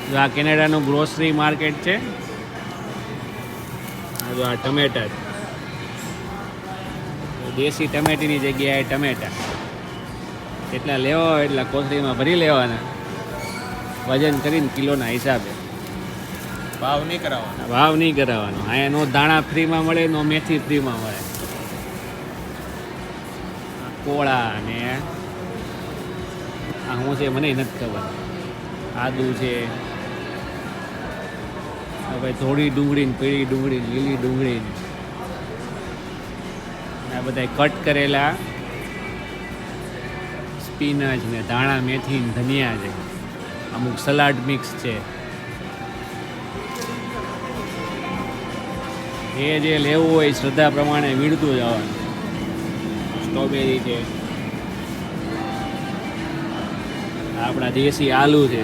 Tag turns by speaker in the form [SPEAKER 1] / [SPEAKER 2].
[SPEAKER 1] જો આ કેનેડાનું grocery market છે. જો આ ટમેટા છે. દેશી ટમેટીની જગ્યાએ ટમેટા એટલા લેવા હોય એટલા કોથળીમાં ભરી લેવાના, વજન કરીને કિલોના હિસાબે.
[SPEAKER 2] ભાવ નહીં કરાવવાનો.
[SPEAKER 1] ભાવ નહીં કરાવવાનો. અહીંયા નો દાણા ફ્રીમાં મળે, નો મેથી ફ્રીમાં મળે. કોળા અને આ શું છે મને નથી ખબર. આદુ છે, હવે થોડી ડુંગળી, પીળી ડુંગળી, લીલી ડુંગળી, આ બધા કટ કરેલા સ્પિનચ ને ધાણા, મેથી, ધનિયા છે. અમુક સલાડ મિક્સ છે. એ જે લેવું હોય શ્રદ્ધા પ્રમાણે વીણતું જવાનું. સ્ટ્રોબેરી છે, આપણા દેશી આલુ છે.